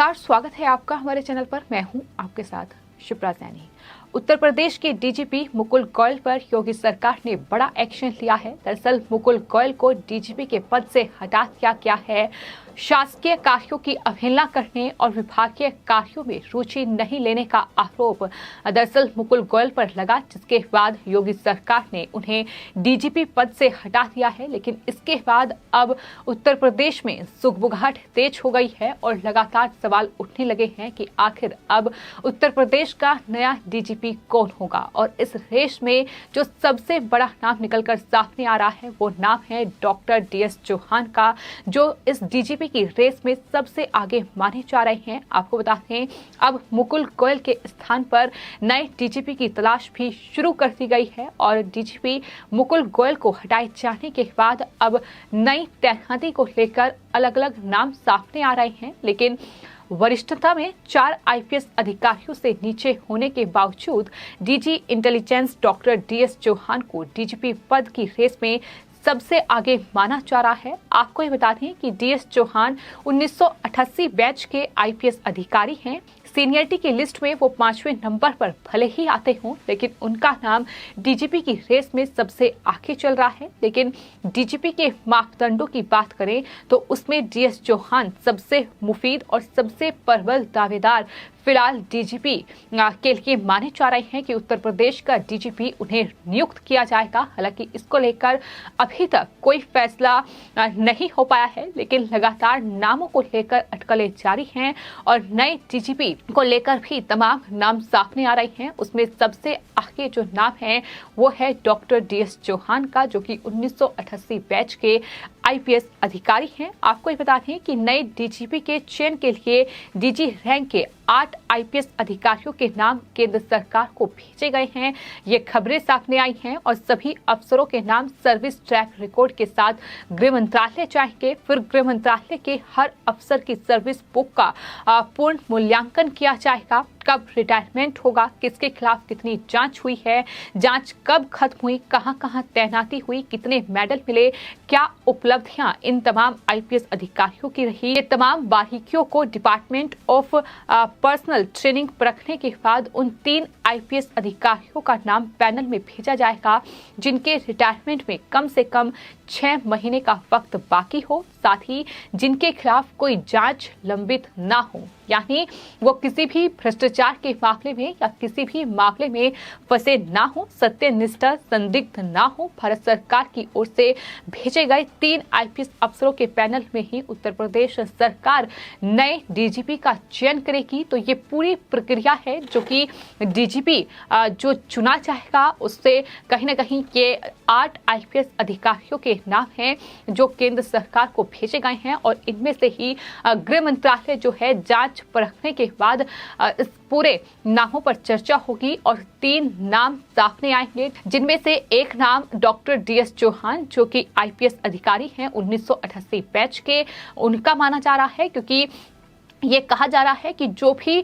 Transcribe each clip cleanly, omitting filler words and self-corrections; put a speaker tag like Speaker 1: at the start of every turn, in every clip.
Speaker 1: नमस्कार, स्वागत है आपका हमारे चैनल पर। मैं हूं आपके साथ शिप्रा सैनी। उत्तर प्रदेश के डीजीपी मुकुल गोयल पर योगी सरकार ने बड़ा एक्शन लिया है। दरअसल मुकुल गोयल को डीजीपी के पद से हटा दिया गया है। शासकीय कार्यों की अवहेलना करने और विभागीय कार्यों में रुचि नहीं लेने का आरोप दरअसल मुकुल गोयल पर लगा, जिसके बाद योगी सरकार ने उन्हें डीजीपी पद से हटा दिया है। लेकिन इसके बाद अब उत्तर प्रदेश में सुगबुगाहट तेज हो गई है और लगातार सवाल उठने लगे हैं कि आखिर अब उत्तर प्रदेश का नया डीजीपी कौन होगा। और इस रेस में जो सबसे बड़ा नाम निकलकर सामने आ रहा है वो नाम है डॉक्टर DS चौहान का, जो इस डीजीपी की रेस में सबसे आगे माने जा रहे हैं। आपको बता दें, अब मुकुल गोयल के स्थान पर नए डीजीपी की तलाश भी शुरू कर दी गई है और डीजीपी मुकुल गोयल को हटाए जाने के बाद अब नई तैनाती को लेकर अलग अलग नाम सामने आ रहे हैं। लेकिन वरिष्ठता में 4 IPS अधिकारियों से नीचे होने के बावजूद DG intelligence doctor DS Chauhan को डीजीपी पद की रेस में सबसे आगे माना जा रहा है। आपको ये बता दें कि DS चौहान 1988 बैच के IPS अधिकारी हैं। सीनियरिटी की लिस्ट में वो 5वें नंबर पर भले ही आते हों, लेकिन उनका नाम डीजीपी की रेस में सबसे आगे चल रहा है। लेकिन डीजीपी के मापदंडों की बात करें तो उसमें DS चौहान सबसे मुफीद और सबसे प्रबल दावेदार फिलहाल डीजीपी के लिए माने जा रहे हैं कि उत्तर प्रदेश का डीजीपी उन्हें नियुक्त किया जाएगा। हालांकि इसको लेकर अभी तक कोई फैसला नहीं हो पाया है, लेकिन लगातार नामों को लेकर अटकलें जारी हैं और नए डीजीपी को लेकर भी तमाम नाम सामने आ रहे हैं। उसमें सबसे आगे जो नाम है वो है डॉक्टर DS चौहान का, जो कि 1988 बैच के IPS अधिकारी हैं। आपको ये बता दें कि नए डीजीपी के चयन के लिए डीजी रैंक के 8 IPS अधिकारियों के नाम केंद्र सरकार को भेजे गए हैं। ये खबरें सामने आई हैं और सभी अफसरों के नाम सर्विस ट्रैक रिकॉर्ड के साथ गृह मंत्रालय जाएंगे। फिर गृह मंत्रालय के हर अफसर की सर्विस बुक का पूर्ण मूल्यांकन किया जाएगा। कब रिटायरमेंट होगा, किसके खिलाफ कितनी जांच हुई है, जांच कब खत्म हुई, कहां कहां तैनाती हुई, कितने मेडल मिले, क्या उपलब्धियां इन तमाम IPS अधिकारियों की रही, ये तमाम बारीकियों को डिपार्टमेंट ऑफ पर्सनल ट्रेनिंग परखने के बाद उन 3 IPS अधिकारियों का नाम पैनल में भेजा जाएगा, जिनके रिटायरमेंट में कम से कम 6 महीने का वक्त बाकी हो, साथ ही जिनके खिलाफ कोई जांच लंबित ना हो, यानी वो किसी भी भ्रष्टाचार के मामले में या किसी भी मामले में फंसे ना हो, सत्यनिष्ठ संदिग्ध ना हो। भारत सरकार की ओर से भेजे गए 3 IPS अफसरों के पैनल में ही उत्तर प्रदेश सरकार नए डीजीपी का चयन करेगी। तो ये पूरी प्रक्रिया है जो कि डीजीपी जो चुना जाएगा उससे कहीं ना कहीं ये 8 IPS अधिकारियों के नाम हैं जो केंद्र सरकार को भेजे गए हैं और इनमें से ही गृह मंत्रालय जो है जांच परखने के बाद इस पूरे नामों पर चर्चा होगी और 3 नाम सामने आएंगे, जिनमें से एक नाम डॉक्टर DS चौहान, जो कि IPS अधिकारी हैं 1988 बैच के, उनका माना जा रहा है, क्योंकि ये कहा जा रहा है कि जो भी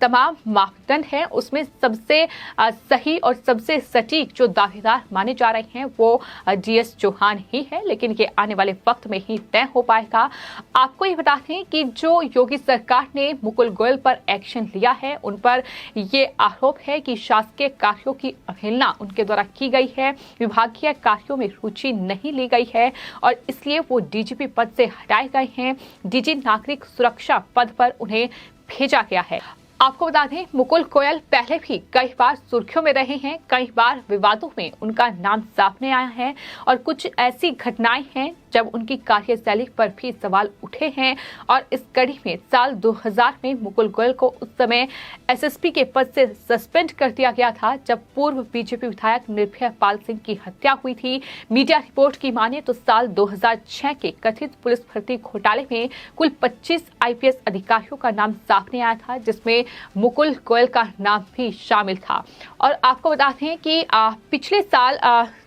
Speaker 1: तमाम मापदंड हैं उसमें सबसे सही और सबसे सटीक जो दावेदार माने जा रहे हैं वो DS चौहान ही है। लेकिन ये आने वाले वक्त में ही तय हो पाएगा। आपको ये बता दें कि जो योगी सरकार ने मुकुल गोयल पर एक्शन लिया है, उन पर ये आरोप है कि शासकीय कार्यों की अवहेलना उनके द्वारा की गई है, विभागीय कार्यों में रुचि नहीं ली गई है और इसलिए वो डीजीपी पद से हटाए गए हैं। डीजी नागरिक सुरक्षा पद पर उन्हें भेजा गया है। आपको बता दें, मुकुल गोयल पहले भी कई बार सुर्खियों में रहे हैं, कई बार विवादों में उनका नाम सामने आया है और कुछ ऐसी घटनाएं हैं जब उनकी कार्यशैली पर भी सवाल उठे हैं। और इस कड़ी में साल 2000 में मुकुल गोयल को उस समय SSP के पद से सस्पेंड कर दिया गया था, जब पूर्व बीजेपी विधायक निर्भय पाल सिंह की हत्या हुई थी। मीडिया रिपोर्ट की माने तो साल 2006 के कथित पुलिस भर्ती घोटाले में कुल 25 IPS अधिकारियों का नाम सामने आया था, जिसमें मुकुल गोयल का नाम भी शामिल था। और आपको बताते हैं कि पिछले साल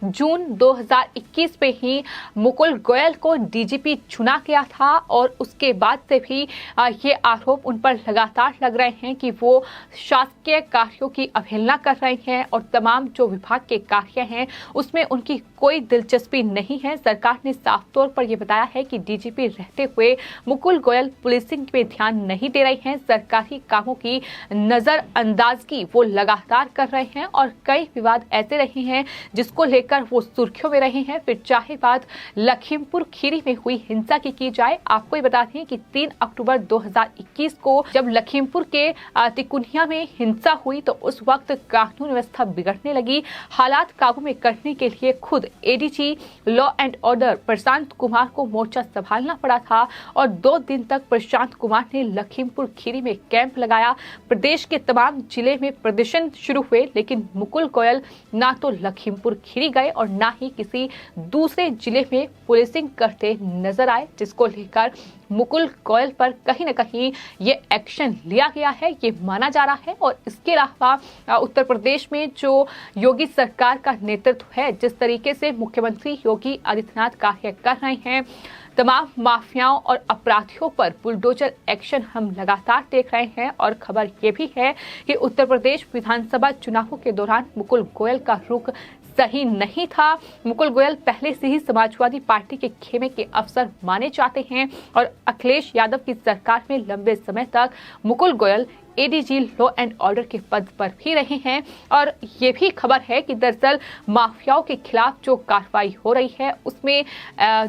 Speaker 1: जून 2021 में ही मुकुल गोयल को डीजीपी चुना गया था और उसके बाद से भी ये आरोप उन पर लगातार लग रहे हैं कि वो शासकीय कार्यों की अवहेलना कर रहे हैं और तमाम जो विभाग के कार्य हैं उसमें उनकी कोई दिलचस्पी नहीं है। सरकार ने साफ तौर पर यह बताया है कि डीजीपी रहते हुए मुकुल गोयल पुलिसिंग पे ध्यान नहीं दे रहे हैं, सरकारी कामों की नजरअंदाजगी वो लगातार कर रहे हैं और कई विवाद ऐसे रहे हैं जिसको लेकर वो सुर्खियों में रहे हैं। फिर चाहे बात लखीमपुर खीरी में हुई हिंसा की जाए, आपको ये बता दें कि 3 अक्टूबर 2021 को जब लखीमपुर के तिकुनिया में हिंसा हुई तो उस वक्त कानून व्यवस्था बिगड़ने लगी। हालात काबू में करने के लिए खुद ADG law and order Prashant Kumar को मोर्चा संभालना पड़ा था और 2 दिन तक प्रशांत कुमार ने लखीमपुर खीरी में कैंप लगाया। प्रदेश के तमाम जिले में प्रदर्शन शुरू हुए, लेकिन मुकुल गोयल ना तो लखीमपुर खीरी गए और ना ही किसी दूसरे जिले में पुलिसिंग करते नजर आए, जिसको लेकर मुकुल गोयल पर कहीं न कहीं ये एक्शन लिया गया है, ये माना जा रहा है। और इसके अलावा उत्तर प्रदेश में जो योगी सरकार का नेतृत्व है, जिस तरीके से मुख्यमंत्री योगी आदित्यनाथ कार्य कर रहे हैं, तमाम माफियाओं और अपराधियों पर बुलडोजर एक्शन हम लगातार देख रहे हैं। और खबर ये भी है कि उत्तर प्रदेश विधानसभा चुनावों के दौरान मुकुल गोयल का रुख सही नहीं था। मुकुल गोयल पहले से ही समाजवादी पार्टी के खेमे के अफसर माने जाते हैं और अखिलेश यादव की सरकार में लंबे समय तक Mukul Goyal ADG law and order के पद पर भी रहे हैं। और ये भी खबर है कि दरअसल माफियाओं के खिलाफ जो कार्रवाई हो रही है उसमें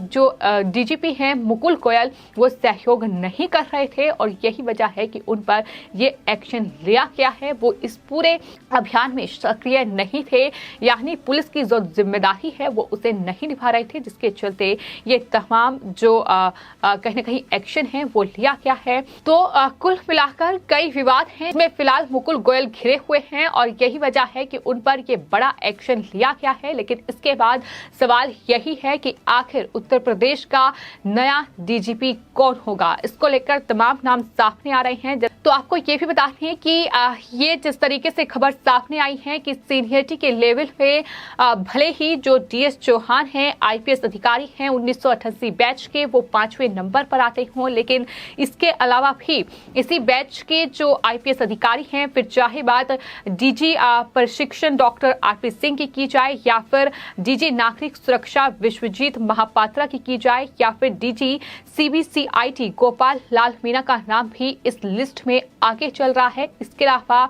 Speaker 1: जो डीजीपी हैं मुकुल गोयल वो सहयोग नहीं कर रहे थे और यही वजह है कि उन पर ये एक्शन लिया गया है। वो इस पूरे अभियान में सक्रिय नहीं थे, यानी पुलिस की जो जिम्मेदारी है वो उसे नहीं निभा रहे थे, जिसके चलते ये तमाम जो कहीं न कहीं एक्शन है वो लिया गया है। तो कुल मिलाकर कई विवाद हैं, इसमें फिलहाल मुकुल गोयल घिरे हुए हैं और यही वजह है कि उन पर ये बड़ा एक्शन लिया गया है। लेकिन इसके बाद सवाल यही है कि आखिर उत्तर प्रदेश का नया डीजीपी कौन होगा, इसको लेकर तमाम नाम सामने आ रहे हैं। तो आपको ये भी बताते हैं कि ये जिस तरीके से खबर सामने आई है कि सीनियरिटी के लेवल पे भले ही जो डीएस चौहान हैं आईपीएस अधिकारी हैं 1988 बैच के, वो 5वें नंबर पर आते हों, लेकिन इसके अलावा भी इसी बैच के जो आईपीएस अधिकारी हैं, फिर चाहे बात डीजी प्रशिक्षण डॉक्टर आरपी सिंह की जाए या फिर डीजी नागरिक सुरक्षा विश्वजीत महापात्रा की जाए या फिर डीजी सीबीसीआईटी गोपाल लाल मीणा का नाम भी इस लिस्ट में आगे चल रहा है। इसके अलावा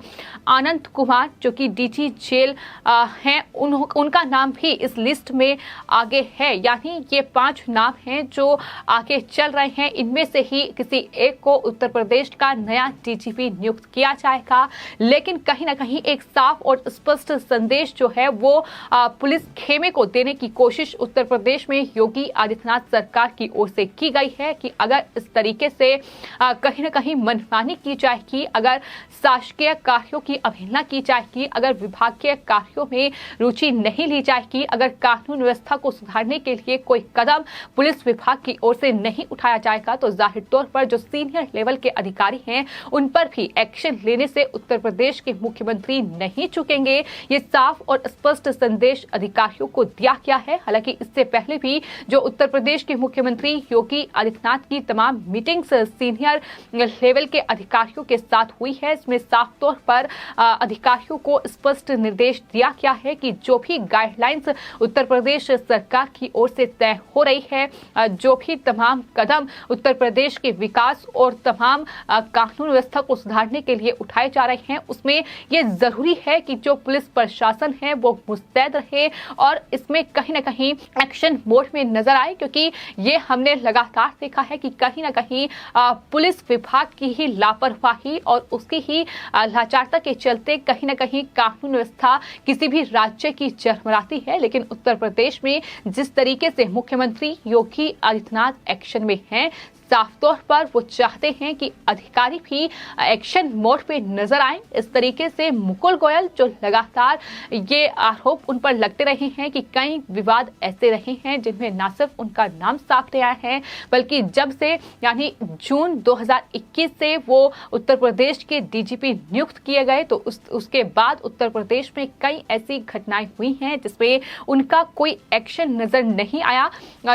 Speaker 1: आनंद कुमार जो कि डीजी जेल हैं, उनका नाम भी इस लिस्ट में आगे है। यानी ये 5 नाम हैं जो आगे चल रहे हैं। इनमें से ही किसी एक को उत्तर प्रदेश का नया डीजीपी नियुक्त किया जाएगा। लेकिन कहीं ना कहीं एक साफ और स्पष्ट संदेश जो है वो पुलिस खेमे को देने की कोशिश उत्तर प्रदेश में योगी आदित्यनाथ सरकार की ओर से की गई है कि अगर इस तरीके से कहीं ना कहीं मनमानी की जाएगी, अगर शासकीय कार्यों की अवहेलना की जाएगी, अगर विभागीय कार्यों में रुचि नहीं ली जाएगी, अगर कानून व्यवस्था को सुधारने के लिए कोई कदम पुलिस विभाग की ओर से नहीं उठाया जाएगा, तो जाहिर तौर पर जो सीनियर लेवल के अधिकारी हैं उन पर भी एक्शन लेने से उत्तर प्रदेश के मुख्यमंत्री नहीं चुकेंगे। ये साफ और स्पष्ट संदेश अधिकारियों को दिया गया है। हालांकि इससे पहले भी जो उत्तर प्रदेश के मुख्यमंत्री योगी आदित्यनाथ की तमाम मीटिंग्स सीनियर लेवल के अधिकारियों के साथ हुई है, इसमें साफ तौर पर अधिकारियों को स्पष्ट निर्देश दिया गया है कि जो भी गाइडलाइंस उत्तर प्रदेश सरकार की ओर से तय हो रही है, जो भी तमाम कदम उत्तर प्रदेश के विकास और तमाम कानून व्यवस्था को सुधारने के लिए उठाए जा रहे हैं, उसमें यह जरूरी है कि जो पुलिस प्रशासन है वो मुस्तैद रहे और इसमें कहीं ना कहीं एक्शन मोड में नजर आए, क्योंकि ये हमने लगातार देखा है कि कहीं ना कहीं पुलिस विभाग की ही लापरवाही और उसकी ही लाचारता के चलते कहीं ना कहीं कानून व्यवस्था किसी भी राज्य की चरमराती है। लेकिन उत्तर प्रदेश में जिस तरीके से मुख्यमंत्री योगी आदित्यनाथ एक्शन में हैं, साफ तौर पर वो चाहते हैं कि अधिकारी भी एक्शन मोड पे नजर आए। इस तरीके से मुकुल गोयल जो लगातार ये आरोप उन पर लगते रहे हैं कि कई विवाद ऐसे रहे हैं जिनमें न सिर्फ उनका नाम सामने आया है, बल्कि जब से यानी जून 2021 से वो उत्तर प्रदेश के डीजीपी नियुक्त किए गए तो उसके बाद उत्तर प्रदेश में कई ऐसी घटनाएं हुई हैं जिसमें उनका कोई एक्शन नजर नहीं आया।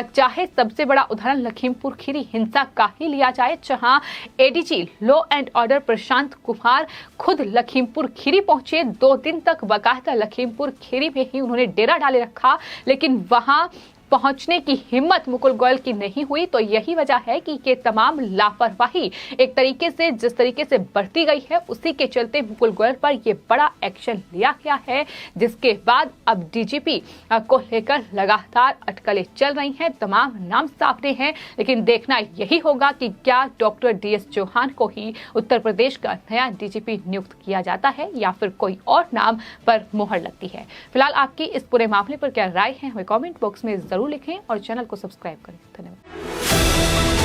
Speaker 1: चाहे सबसे बड़ा उदाहरण लखीमपुर खीरी हिंसा का ही लिया जाए, जहां ADG law and order Prashant Kumar खुद लखीमपुर खीरी पहुंचे। 2 दिन तक बाकायदा लखीमपुर खीरी में ही उन्होंने डेरा डाले रखा, लेकिन वहां पहुंचने की हिम्मत मुकुल गोयल की नहीं हुई। तो यही वजह है कि ये तमाम लापरवाही एक तरीके से जिस तरीके से बढ़ती गई है, उसी के चलते मुकुल गोयल पर यह बड़ा एक्शन लिया गया है, जिसके बाद अब डीजीपी को लेकर लगातार अटकलें चल रही हैं, तमाम नाम सामने हैं। लेकिन देखना यही होगा कि क्या डॉक्टर डीएस चौहान को ही उत्तर प्रदेश का नया डीजीपी नियुक्त किया जाता है या फिर कोई और नाम पर मोहर लगती है। फिलहाल आपकी इस पूरे मामले पर क्या राय है, हमें कमेंट बॉक्स में जरूर लिखें और चैनल को सब्सक्राइब करें। धन्यवाद।